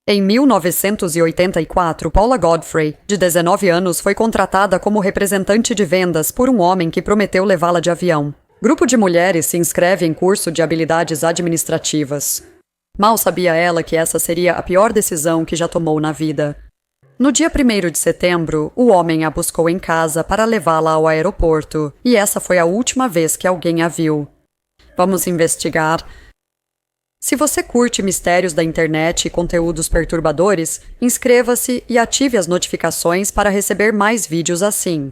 Em 1984, Paula Godfrey, de 19 anos, foi contratada como representante de vendas por um homem que prometeu levá-la de avião. Grupo de mulheres se inscreve em curso de habilidades administrativas. Mal sabia ela que essa seria a pior decisão que já tomou na vida. No dia 1º de setembro, o homem a buscou em casa para levá-la ao aeroporto, e essa foi a última vez que alguém a viu. Vamos investigar. Se você curte mistérios da internet e conteúdos perturbadores, inscreva-se e ative as notificações para receber mais vídeos assim.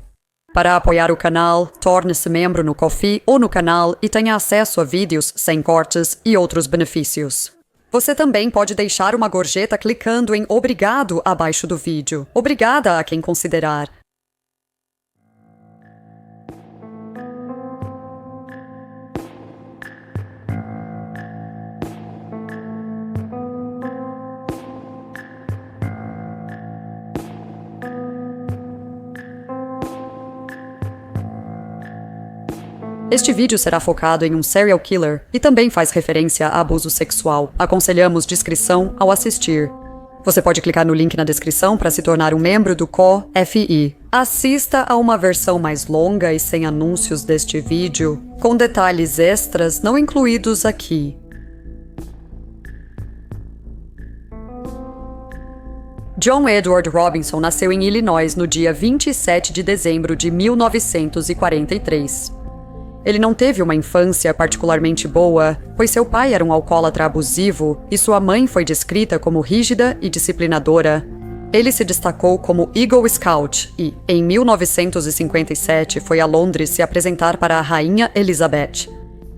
Para apoiar o canal, torne-se membro no Ko-fi ou no canal e tenha acesso a vídeos sem cortes e outros benefícios. Você também pode deixar uma gorjeta clicando em Obrigado abaixo do vídeo. Obrigada a quem considerar. Este vídeo será focado em um serial killer e também faz referência a abuso sexual. Aconselhamos discrição ao assistir. Você pode clicar no link na descrição para se tornar um membro do Ko-fi. Assista a uma versão mais longa e sem anúncios deste vídeo, com detalhes extras não incluídos aqui. John Edward Robinson nasceu em Illinois no dia 27 de dezembro de 1943. Ele não teve uma infância particularmente boa, pois seu pai era um alcoólatra abusivo e sua mãe foi descrita como rígida e disciplinadora. Ele se destacou como Eagle Scout e, em 1957, foi a Londres se apresentar para a Rainha Elizabeth.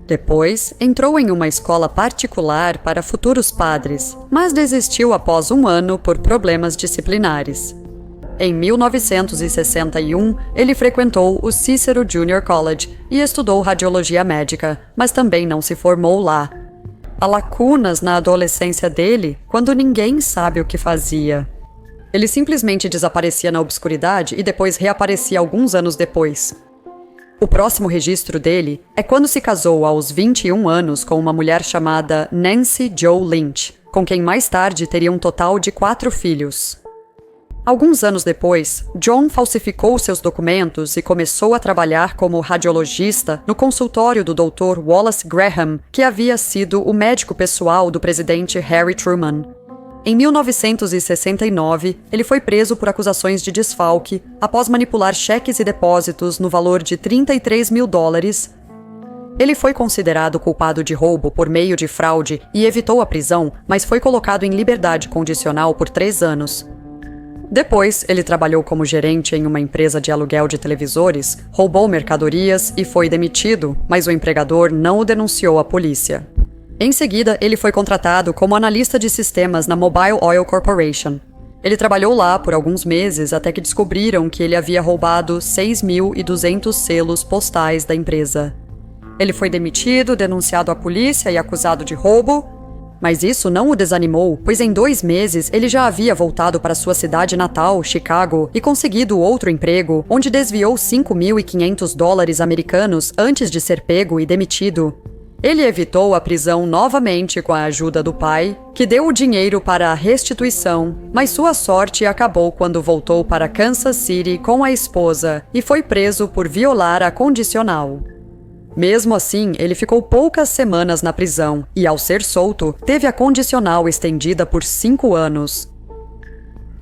Depois, entrou em uma escola particular para futuros padres, mas desistiu após um ano por problemas disciplinares. Em 1961, ele frequentou o Cicero Junior College e estudou radiologia médica, mas também não se formou lá. Há lacunas na adolescência dele quando ninguém sabe o que fazia. Ele simplesmente desaparecia na obscuridade e depois reaparecia alguns anos depois. O próximo registro dele é quando se casou aos 21 anos com uma mulher chamada Nancy Jo Lynch, com quem mais tarde teria um total de 4 filhos. Alguns anos depois, John falsificou seus documentos e começou a trabalhar como radiologista no consultório do Dr. Wallace Graham, que havia sido o médico pessoal do presidente Harry Truman. Em 1969, ele foi preso por acusações de desfalque após manipular cheques e depósitos no valor de $33 mil. Ele foi considerado culpado de roubo por meio de fraude e evitou a prisão, mas foi colocado em liberdade condicional por 3 anos. Depois, ele trabalhou como gerente em uma empresa de aluguel de televisores, roubou mercadorias e foi demitido, mas o empregador não o denunciou à polícia. Em seguida, ele foi contratado como analista de sistemas na Mobile Oil Corporation. Ele trabalhou lá por alguns meses até que descobriram que ele havia roubado 6.200 selos postais da empresa. Ele foi demitido, denunciado à polícia e acusado de roubo, mas isso não o desanimou, pois em 2 meses ele já havia voltado para sua cidade natal, Chicago, e conseguido outro emprego, onde desviou $5.500 americanos antes de ser pego e demitido. Ele evitou a prisão novamente com a ajuda do pai, que deu o dinheiro para a restituição, mas sua sorte acabou quando voltou para Kansas City com a esposa e foi preso por violar a condicional. Mesmo assim, ele ficou poucas semanas na prisão e, ao ser solto, teve a condicional estendida por 5 anos.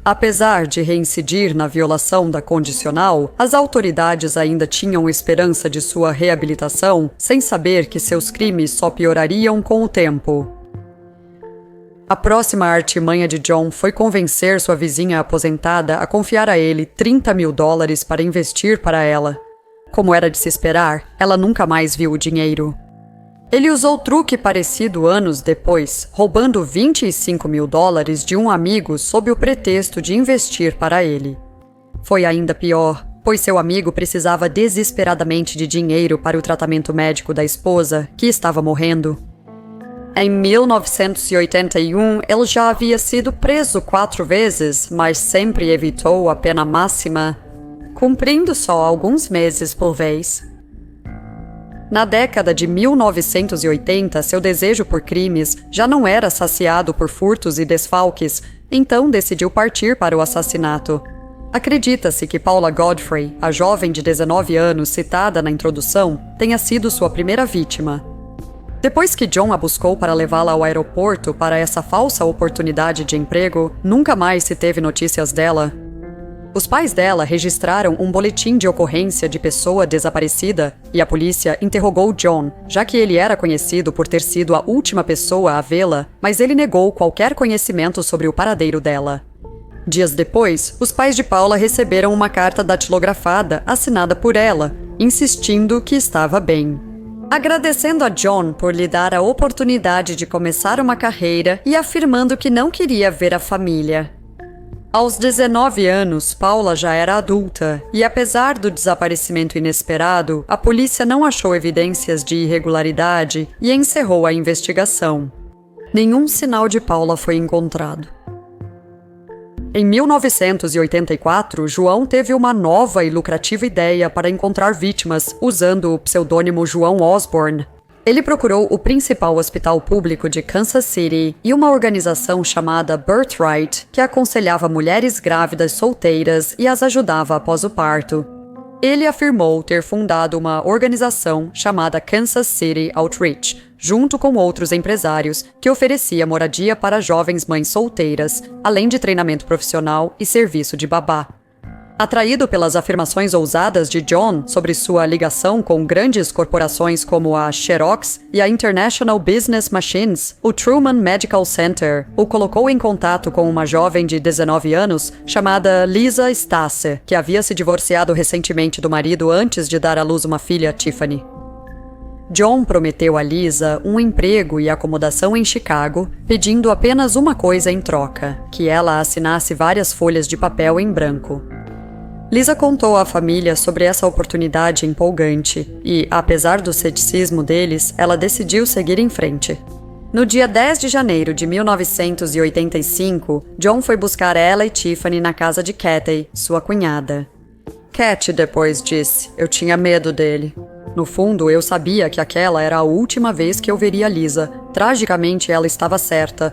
Apesar de reincidir na violação da condicional, as autoridades ainda tinham esperança de sua reabilitação, sem saber que seus crimes só piorariam com o tempo. A próxima artimanha de John foi convencer sua vizinha aposentada a confiar a ele $30 mil para investir para ela. Como era de se esperar, ela nunca mais viu o dinheiro. Ele usou truque parecido anos depois, roubando $25 mil de um amigo sob o pretexto de investir para ele. Foi ainda pior, pois seu amigo precisava desesperadamente de dinheiro para o tratamento médico da esposa, que estava morrendo. Em 1981, ele já havia sido preso 4 vezes, mas sempre evitou a pena máxima, cumprindo só alguns meses por vez. Na década de 1980, seu desejo por crimes já não era saciado por furtos e desfalques, então decidiu partir para o assassinato. Acredita-se que Paula Godfrey, a jovem de 19 anos citada na introdução, tenha sido sua primeira vítima. Depois que John a buscou para levá-la ao aeroporto para essa falsa oportunidade de emprego, nunca mais se teve notícias dela. Os pais dela registraram um boletim de ocorrência de pessoa desaparecida e a polícia interrogou John, já que ele era conhecido por ter sido a última pessoa a vê-la, mas ele negou qualquer conhecimento sobre o paradeiro dela. Dias depois, os pais de Paula receberam uma carta datilografada assinada por ela, insistindo que estava bem. Agradecendo a John por lhe dar a oportunidade de começar uma carreira e afirmando que não queria ver a família. Aos 19 anos, Paula já era adulta e, apesar do desaparecimento inesperado, a polícia não achou evidências de irregularidade e encerrou a investigação. Nenhum sinal de Paula foi encontrado. Em 1984, João teve uma nova e lucrativa ideia para encontrar vítimas usando o pseudônimo João Osborne. Ele procurou o principal hospital público de Kansas City e uma organização chamada Birthright, que aconselhava mulheres grávidas solteiras e as ajudava após o parto. Ele afirmou ter fundado uma organização chamada Kansas City Outreach, junto com outros empresários, que oferecia moradia para jovens mães solteiras, além de treinamento profissional e serviço de babá. Atraído pelas afirmações ousadas de John sobre sua ligação com grandes corporações como a Xerox e a International Business Machines, o Truman Medical Center o colocou em contato com uma jovem de 19 anos chamada Lisa Stasse, que havia se divorciado recentemente do marido antes de dar à luz uma filha, Tiffany. John prometeu a Lisa um emprego e acomodação em Chicago, pedindo apenas uma coisa em troca, que ela assinasse várias folhas de papel em branco. Lisa contou à família sobre essa oportunidade empolgante e, apesar do ceticismo deles, ela decidiu seguir em frente. No dia 10 de janeiro de 1985, John foi buscar ela e Tiffany na casa de Kathy, sua cunhada. Kat depois disse: "Eu tinha medo dele. No fundo, eu sabia que aquela era a última vez que eu veria Lisa. Tragicamente, ela estava certa."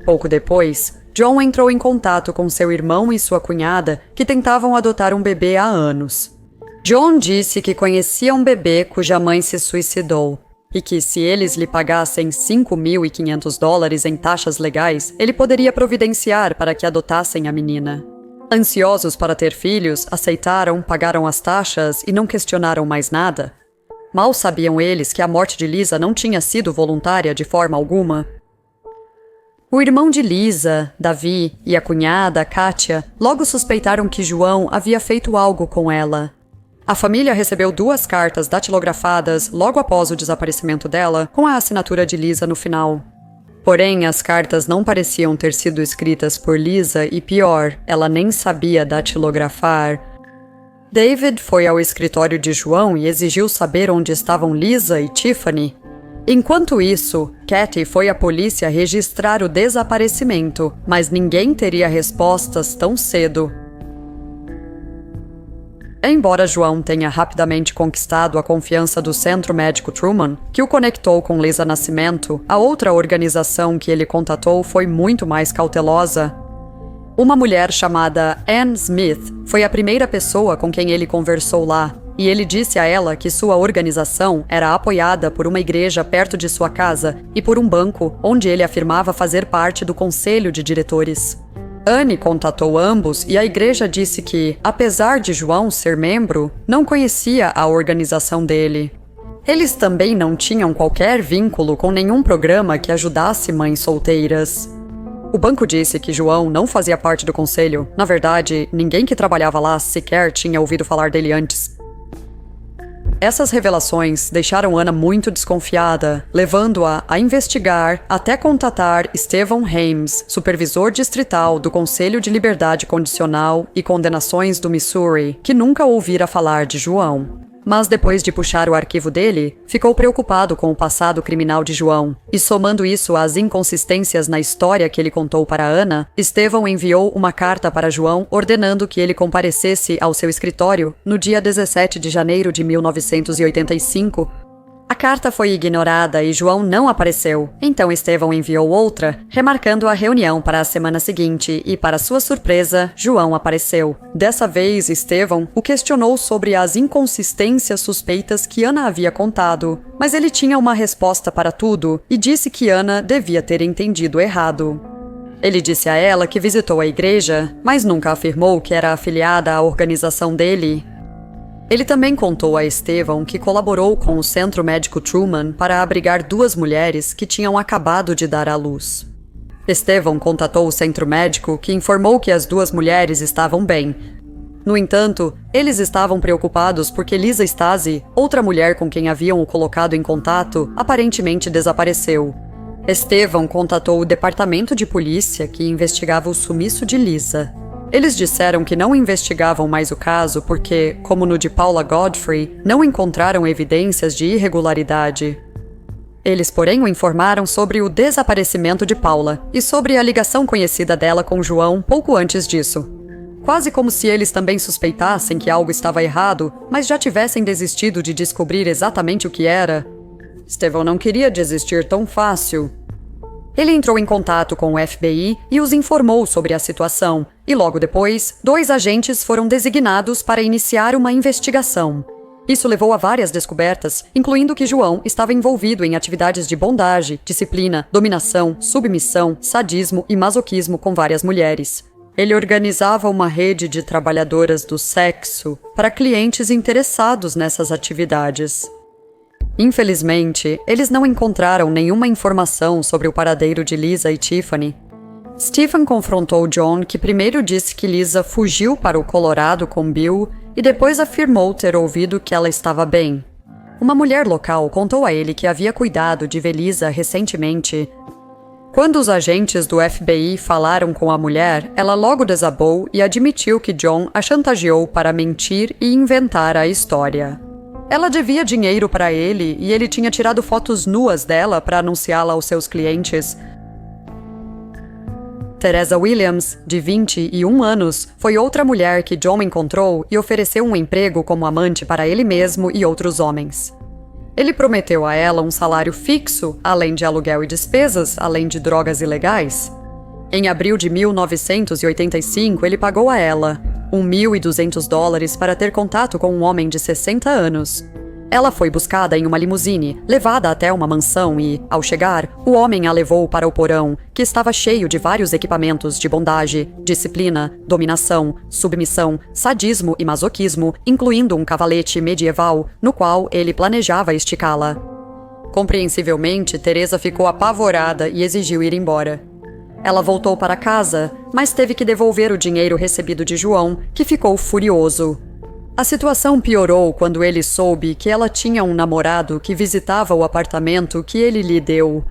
Pouco depois, John entrou em contato com seu irmão e sua cunhada, que tentavam adotar um bebê há anos. John disse que conhecia um bebê cuja mãe se suicidou, e que se eles lhe pagassem $5.500 em taxas legais, ele poderia providenciar para que adotassem a menina. Ansiosos para ter filhos, aceitaram, pagaram as taxas e não questionaram mais nada. Mal sabiam eles que a morte de Lisa não tinha sido voluntária de forma alguma. O irmão de Lisa, Davi, e a cunhada, Katia, logo suspeitaram que João havia feito algo com ela. A família recebeu 2 cartas datilografadas logo após o desaparecimento dela, com a assinatura de Lisa no final. Porém, as cartas não pareciam ter sido escritas por Lisa e, pior, ela nem sabia datilografar. David foi ao escritório de João e exigiu saber onde estavam Lisa e Tiffany. Enquanto isso, Kathy foi à polícia registrar o desaparecimento, mas ninguém teria respostas tão cedo. Embora João tenha rapidamente conquistado a confiança do Centro Médico Truman, que o conectou com Lisa Nascimento, a outra organização que ele contatou foi muito mais cautelosa. Uma mulher chamada Ann Smith foi a primeira pessoa com quem ele conversou lá, e ele disse a ela que sua organização era apoiada por uma igreja perto de sua casa e por um banco, onde ele afirmava fazer parte do conselho de diretores. Anne contatou ambos e a igreja disse que, apesar de João ser membro, não conhecia a organização dele. Eles também não tinham qualquer vínculo com nenhum programa que ajudasse mães solteiras. O banco disse que João não fazia parte do conselho. Na verdade, ninguém que trabalhava lá sequer tinha ouvido falar dele antes. Essas revelações deixaram Ana muito desconfiada, levando-a a investigar até contatar Stephen Hames, supervisor distrital do Conselho de Liberdade Condicional e Condenações do Missouri, que nunca ouvira falar de João. Mas depois de puxar o arquivo dele, ficou preocupado com o passado criminal de João. E somando isso às inconsistências na história que ele contou para Ana, Stephen enviou uma carta para João ordenando que ele comparecesse ao seu escritório no dia 17 de janeiro de 1985. A carta foi ignorada e João não apareceu, então Estevão enviou outra, remarcando a reunião para a semana seguinte e, para sua surpresa, João apareceu. Dessa vez, Estevão o questionou sobre as inconsistências suspeitas que Ana havia contado, mas ele tinha uma resposta para tudo e disse que Ana devia ter entendido errado. Ele disse a ela que visitou a igreja, mas nunca afirmou que era afiliada à organização dele. Ele também contou a Estevão que colaborou com o Centro Médico Truman para abrigar 2 mulheres que tinham acabado de dar à luz. Estevão contatou o centro médico, que informou que as 2 mulheres estavam bem. No entanto, eles estavam preocupados porque Lisa Stasi, outra mulher com quem haviam o colocado em contato, aparentemente desapareceu. Estevão contatou o departamento de polícia que investigava o sumiço de Lisa. Eles disseram que não investigavam mais o caso porque, como no de Paula Godfrey, não encontraram evidências de irregularidade. Eles, porém, o informaram sobre o desaparecimento de Paula e sobre a ligação conhecida dela com João pouco antes disso. Quase como se eles também suspeitassem que algo estava errado, mas já tivessem desistido de descobrir exatamente o que era. Estevão não queria desistir tão fácil. Ele entrou em contato com o FBI e os informou sobre a situação, e logo depois, 2 agentes foram designados para iniciar uma investigação. Isso levou a várias descobertas, incluindo que João estava envolvido em atividades de bondage, disciplina, dominação, submissão, sadismo e masoquismo com várias mulheres. Ele organizava uma rede de trabalhadoras do sexo para clientes interessados nessas atividades. Infelizmente, eles não encontraram nenhuma informação sobre o paradeiro de Lisa e Tiffany. Stephen confrontou John, que primeiro disse que Lisa fugiu para o Colorado com Bill e depois afirmou ter ouvido que ela estava bem. Uma mulher local contou a ele que havia cuidado de ver Lisa recentemente. Quando os agentes do FBI falaram com a mulher, ela logo desabou e admitiu que John a chantageou para mentir e inventar a história. Ela devia dinheiro para ele e ele tinha tirado fotos nuas dela para anunciá-la aos seus clientes. Teresa Williams, de 21 anos, foi outra mulher que John encontrou e ofereceu um emprego como amante para ele mesmo e outros homens. Ele prometeu a ela um salário fixo, além de aluguel e despesas, além de drogas ilegais. Em abril de 1985, ele pagou a ela $1.200 para ter contato com um homem de 60 anos. Ela foi buscada em uma limusine, levada até uma mansão e, ao chegar, o homem a levou para o porão, que estava cheio de vários equipamentos de bondage, disciplina, dominação, submissão, sadismo e masoquismo, incluindo um cavalete medieval, no qual ele planejava esticá-la. Compreensivelmente, Teresa ficou apavorada e exigiu ir embora. Ela voltou para casa, mas teve que devolver o dinheiro recebido de João, que ficou furioso. A situação piorou quando ele soube que ela tinha um namorado que visitava o apartamento que ele lhe deu.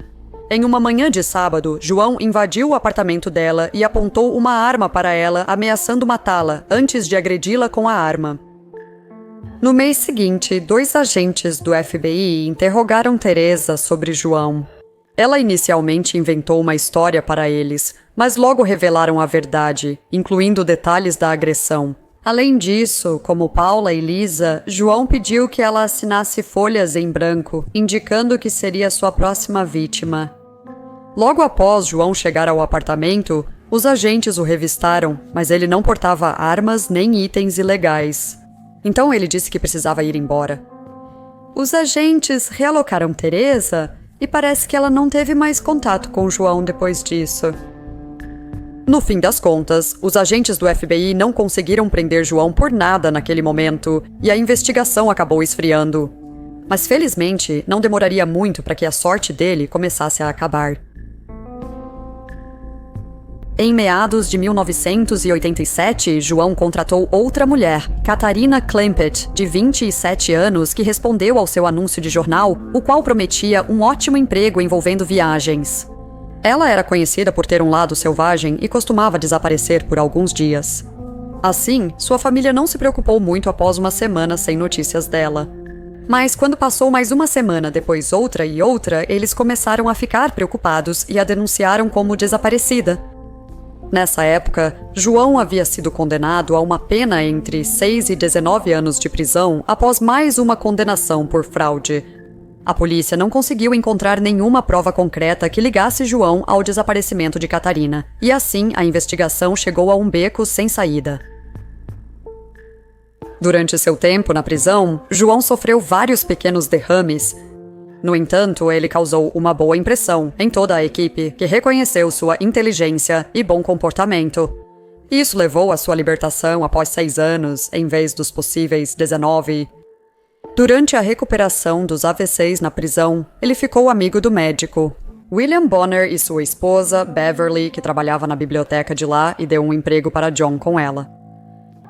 Em uma manhã de sábado, João invadiu o apartamento dela e apontou uma arma para ela, ameaçando matá-la, antes de agredi-la com a arma. No mês seguinte, 2 agentes do FBI interrogaram Teresa sobre João. Ela inicialmente inventou uma história para eles, mas logo revelaram a verdade, incluindo detalhes da agressão. Além disso, como Paula e Lisa, João pediu que ela assinasse folhas em branco, indicando que seria sua próxima vítima. Logo após João chegar ao apartamento, os agentes o revistaram, mas ele não portava armas nem itens ilegais. Então ele disse que precisava ir embora. Os agentes realocaram Teresa e parece que ela não teve mais contato com João depois disso. No fim das contas, os agentes do FBI não conseguiram prender João por nada naquele momento e a investigação acabou esfriando. Mas felizmente, não demoraria muito para que a sorte dele começasse a acabar. Em meados de 1987, João contratou outra mulher, Katarina Klempet, de 27 anos, que respondeu ao seu anúncio de jornal, o qual prometia um ótimo emprego envolvendo viagens. Ela era conhecida por ter um lado selvagem e costumava desaparecer por alguns dias. Assim, sua família não se preocupou muito após uma semana sem notícias dela. Mas quando passou mais uma semana, depois outra e outra, eles começaram a ficar preocupados e a denunciaram como desaparecida. Nessa época, João havia sido condenado a uma pena entre 6 e 19 anos de prisão após mais uma condenação por fraude. A polícia não conseguiu encontrar nenhuma prova concreta que ligasse João ao desaparecimento de Catarina, e assim a investigação chegou a um beco sem saída. Durante seu tempo na prisão, João sofreu vários pequenos derrames. No entanto, ele causou uma boa impressão em toda a equipe, que reconheceu sua inteligência e bom comportamento. Isso levou à sua libertação após 6 anos, em vez dos possíveis 19. Durante a recuperação dos AVCs na prisão, ele ficou amigo do médico. William Bonner e sua esposa, Beverly, que trabalhava na biblioteca de lá e deu um emprego para John com ela.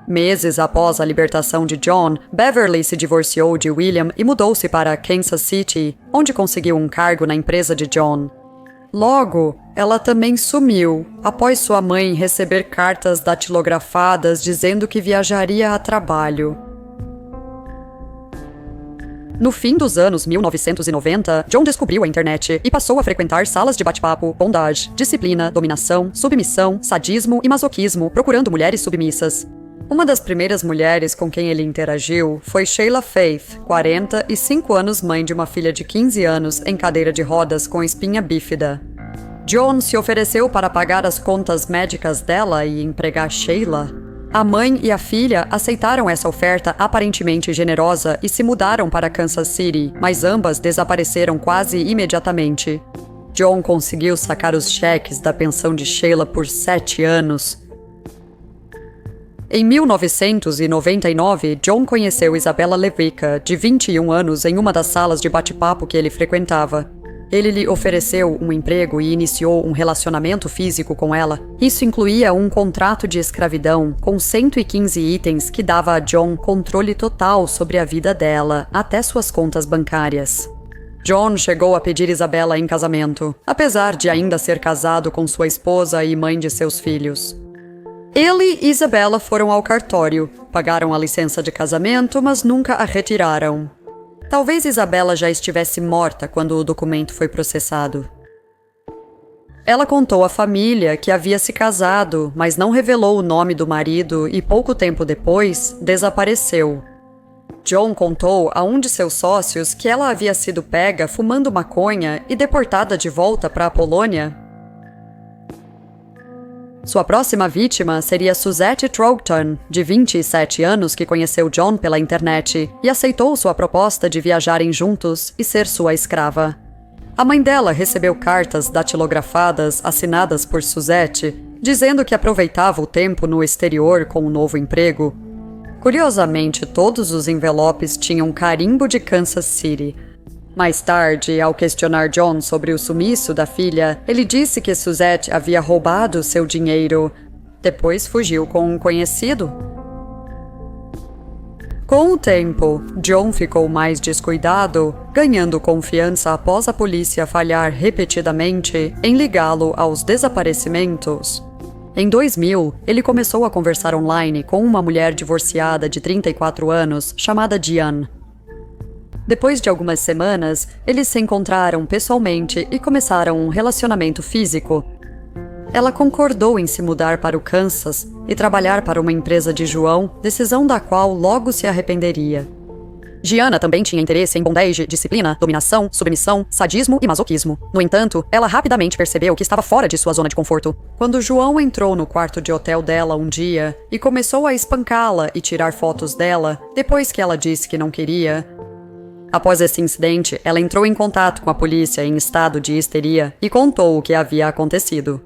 Meses após a libertação de John, Beverly se divorciou de William e mudou-se para Kansas City, onde conseguiu um cargo na empresa de John. Logo, ela também sumiu, após sua mãe receber cartas datilografadas dizendo que viajaria a trabalho. No fim dos anos 1990, John descobriu a internet e passou a frequentar salas de bate-papo, bondage, disciplina, dominação, submissão, sadismo e masoquismo, procurando mulheres submissas. Uma das primeiras mulheres com quem ele interagiu foi Sheila Faith, 45 anos mãe de uma filha de 15 anos em cadeira de rodas com espinha bífida. John se ofereceu para pagar as contas médicas dela e empregar Sheila. A mãe e a filha aceitaram essa oferta aparentemente generosa e se mudaram para Kansas City, mas ambas desapareceram quase imediatamente. John conseguiu sacar os cheques da pensão de Sheila por 7 anos. Em 1999, John conheceu Isabella Levica, de 21 anos, em uma das salas de bate-papo que ele frequentava. Ele lhe ofereceu um emprego e iniciou um relacionamento físico com ela. Isso incluía um contrato de escravidão com 115 itens que dava a John controle total sobre a vida dela, até suas contas bancárias. John chegou a pedir Isabella em casamento, apesar de ainda ser casado com sua esposa e mãe de seus filhos. Ele e Isabella foram ao cartório, pagaram a licença de casamento, mas nunca a retiraram. Talvez Isabella já estivesse morta quando o documento foi processado. Ela contou à família que havia se casado, mas não revelou o nome do marido e pouco tempo depois, desapareceu. John contou a um de seus sócios que ela havia sido pega fumando maconha e deportada de volta para a Polônia. Sua próxima vítima seria Suzette Troughton, de 27 anos, que conheceu John pela internet e aceitou sua proposta de viajarem juntos e ser sua escrava. A mãe dela recebeu cartas datilografadas assinadas por Suzette, dizendo que aproveitava o tempo no exterior com um novo emprego. Curiosamente, todos os envelopes tinham carimbo de Kansas City. Mais tarde, ao questionar John sobre o sumiço da filha, ele disse que Suzette havia roubado seu dinheiro. Depois fugiu com um conhecido. Com o tempo, John ficou mais descuidado, ganhando confiança após a polícia falhar repetidamente em ligá-lo aos desaparecimentos. Em 2000, ele começou a conversar online com uma mulher divorciada de 34 anos chamada Diane. Depois de algumas semanas, eles se encontraram pessoalmente e começaram um relacionamento físico. Ela concordou em se mudar para o Kansas e trabalhar para uma empresa de João, decisão da qual logo se arrependeria. Gianna também tinha interesse em bondage, disciplina, dominação, submissão, sadismo e masoquismo. No entanto, ela rapidamente percebeu que estava fora de sua zona de conforto. Quando João entrou no quarto de hotel dela um dia e começou a espancá-la e tirar fotos dela, depois que ela disse que não queria. Após esse incidente, ela entrou em contato com a polícia em estado de histeria e contou o que havia acontecido.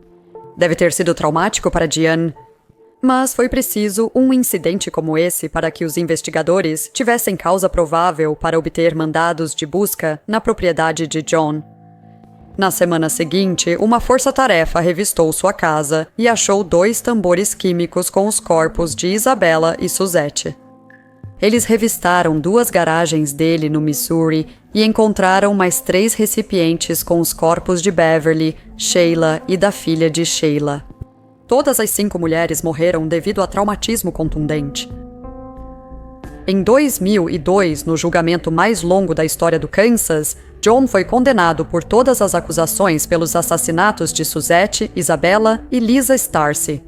Deve ter sido traumático para Diane, mas foi preciso um incidente como esse para que os investigadores tivessem causa provável para obter mandados de busca na propriedade de John. Na semana seguinte, uma força-tarefa revistou sua casa e achou 2 tambores químicos com os corpos de Isabella e Suzette. Eles revistaram 2 garagens dele no Missouri e encontraram mais 3 recipientes com os corpos de Beverly, Sheila e da filha de Sheila. Todas as 5 mulheres morreram devido a traumatismo contundente. Em 2002, no julgamento mais longo da história do Kansas, John foi condenado por todas as acusações pelos assassinatos de Suzette, Isabella e Lisa Starcy,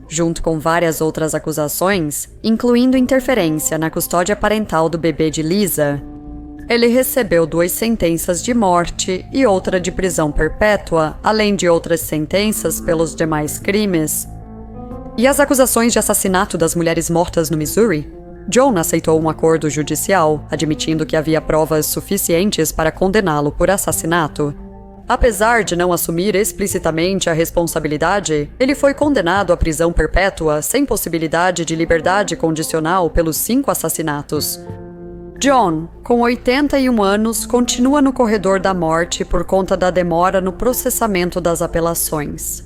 junto com várias outras acusações, incluindo interferência na custódia parental do bebê de Lisa. Ele recebeu 2 sentenças de morte e outra de prisão perpétua, além de outras sentenças pelos demais crimes. E as acusações de assassinato das mulheres mortas no Missouri? John aceitou um acordo judicial, admitindo que havia provas suficientes para condená-lo por assassinato. Apesar de não assumir explicitamente a responsabilidade, ele foi condenado à prisão perpétua sem possibilidade de liberdade condicional pelos 5 assassinatos. John, com 81 anos, continua no corredor da morte por conta da demora no processamento das apelações.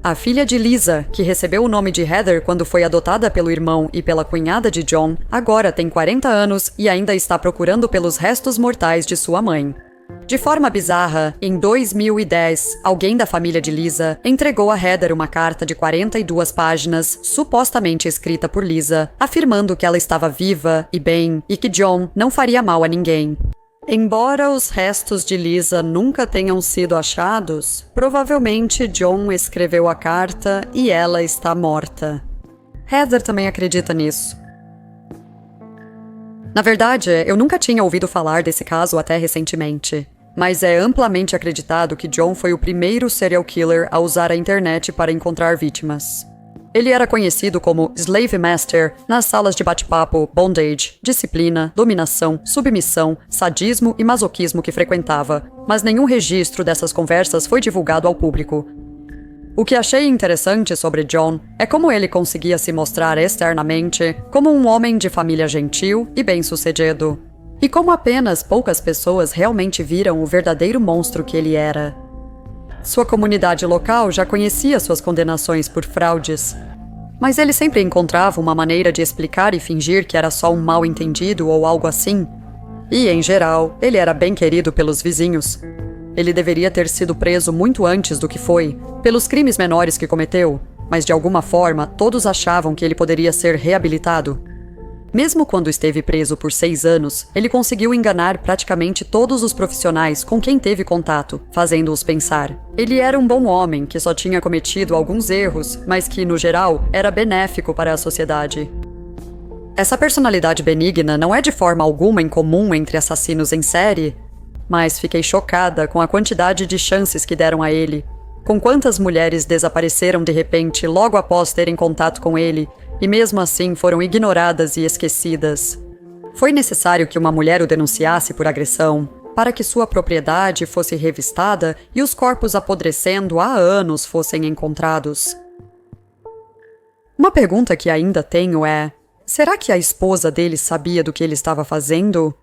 A filha de Lisa, que recebeu o nome de Heather quando foi adotada pelo irmão e pela cunhada de John, agora tem 40 anos e ainda está procurando pelos restos mortais de sua mãe. De forma bizarra, em 2010, alguém da família de Lisa entregou a Heather uma carta de 42 páginas, supostamente escrita por Lisa, afirmando que ela estava viva e bem e que John não faria mal a ninguém. Embora os restos de Lisa nunca tenham sido achados, provavelmente John escreveu a carta e ela está morta. Heather também acredita nisso. Na verdade, eu nunca tinha ouvido falar desse caso até recentemente, mas é amplamente acreditado que John foi o primeiro serial killer a usar a internet para encontrar vítimas. Ele era conhecido como Slave Master nas salas de bate-papo, bondage, disciplina, dominação, submissão, sadismo e masoquismo que frequentava, mas nenhum registro dessas conversas foi divulgado ao público. O que achei interessante sobre John é como ele conseguia se mostrar externamente como um homem de família gentil e bem-sucedido, e como apenas poucas pessoas realmente viram o verdadeiro monstro que ele era. Sua comunidade local já conhecia suas condenações por fraudes, mas ele sempre encontrava uma maneira de explicar e fingir que era só um mal-entendido ou algo assim. E, em geral, ele era bem querido pelos vizinhos. Ele deveria ter sido preso muito antes do que foi, pelos crimes menores que cometeu, mas de alguma forma todos achavam que ele poderia ser reabilitado. Mesmo quando esteve preso por 6 anos, ele conseguiu enganar praticamente todos os profissionais com quem teve contato, fazendo-os pensar. Ele era um bom homem que só tinha cometido alguns erros, mas que, no geral, era benéfico para a sociedade. Essa personalidade benigna não é de forma alguma incomum entre assassinos em série, mas fiquei chocada com a quantidade de chances que deram a ele, com quantas mulheres desapareceram de repente logo após terem contato com ele, e mesmo assim foram ignoradas e esquecidas. Foi necessário que uma mulher o denunciasse por agressão, para que sua propriedade fosse revistada e os corpos apodrecendo há anos fossem encontrados. Uma pergunta que ainda tenho é: será que a esposa dele sabia do que ele estava fazendo?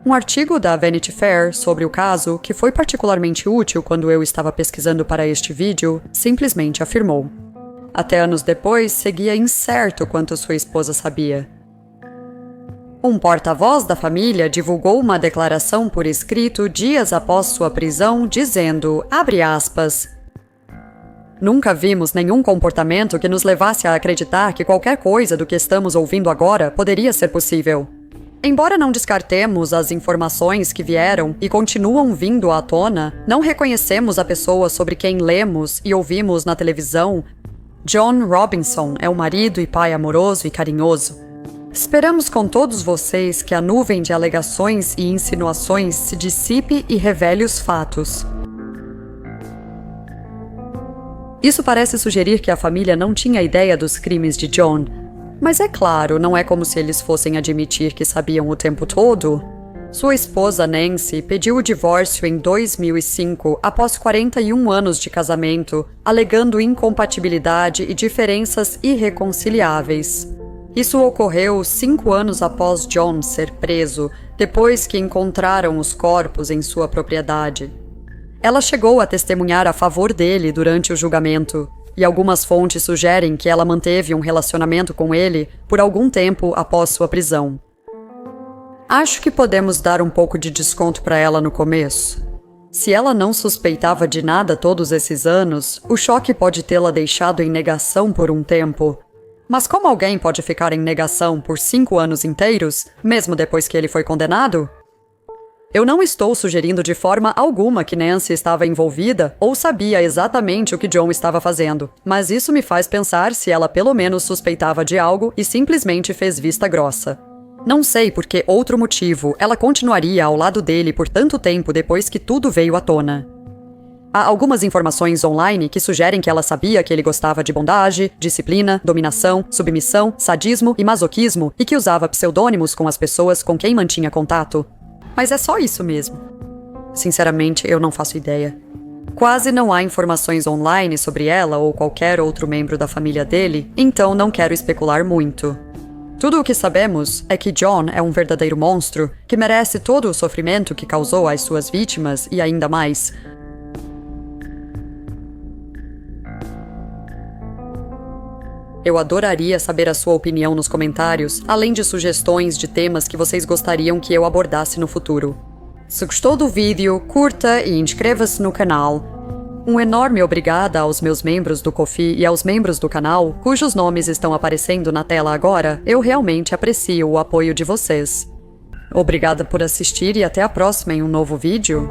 Um artigo da Vanity Fair sobre o caso, que foi particularmente útil quando eu estava pesquisando para este vídeo, simplesmente afirmou: até anos depois, seguia incerto quanto sua esposa sabia. Um porta-voz da família divulgou uma declaração por escrito dias após sua prisão, dizendo, abre aspas, nunca vimos nenhum comportamento que nos levasse a acreditar que qualquer coisa do que estamos ouvindo agora poderia ser possível. Embora não descartemos as informações que vieram e continuam vindo à tona, não reconhecemos a pessoa sobre quem lemos e ouvimos na televisão. John Robinson é um marido e pai amoroso e carinhoso. Esperamos com todos vocês que a nuvem de alegações e insinuações se dissipe e revele os fatos. Isso parece sugerir que a família não tinha ideia dos crimes de John, mas é claro, não é como se eles fossem admitir que sabiam o tempo todo. Sua esposa Nancy pediu o divórcio em 2005, após 41 anos de casamento, alegando incompatibilidade e diferenças irreconciliáveis. Isso ocorreu 5 anos após John ser preso, depois que encontraram os corpos em sua propriedade. Ela chegou a testemunhar a favor dele durante o julgamento, e algumas fontes sugerem que ela manteve um relacionamento com ele por algum tempo após sua prisão. Acho que podemos dar um pouco de desconto para ela no começo. Se ela não suspeitava de nada todos esses anos, o choque pode tê-la deixado em negação por um tempo. Mas como alguém pode ficar em negação por 5 anos inteiros, mesmo depois que ele foi condenado? Eu não estou sugerindo de forma alguma que Nancy estava envolvida ou sabia exatamente o que John estava fazendo, mas isso me faz pensar se ela pelo menos suspeitava de algo e simplesmente fez vista grossa. Não sei por que outro motivo ela continuaria ao lado dele por tanto tempo depois que tudo veio à tona. Há algumas informações online que sugerem que ela sabia que ele gostava de bondade, disciplina, dominação, submissão, sadismo e masoquismo e que usava pseudônimos com as pessoas com quem mantinha contato. Mas é só isso mesmo. Sinceramente, eu não faço ideia. Quase não há informações online sobre ela ou qualquer outro membro da família dele, então não quero especular muito. Tudo o que sabemos é que John é um verdadeiro monstro que merece todo o sofrimento que causou às suas vítimas e ainda mais. Eu adoraria saber a sua opinião nos comentários, além de sugestões de temas que vocês gostariam que eu abordasse no futuro. Se gostou do vídeo, curta e inscreva-se no canal. Um enorme obrigada aos meus membros do Ko-fi e aos membros do canal, cujos nomes estão aparecendo na tela agora. Eu realmente aprecio o apoio de vocês. Obrigada por assistir e até a próxima em um novo vídeo.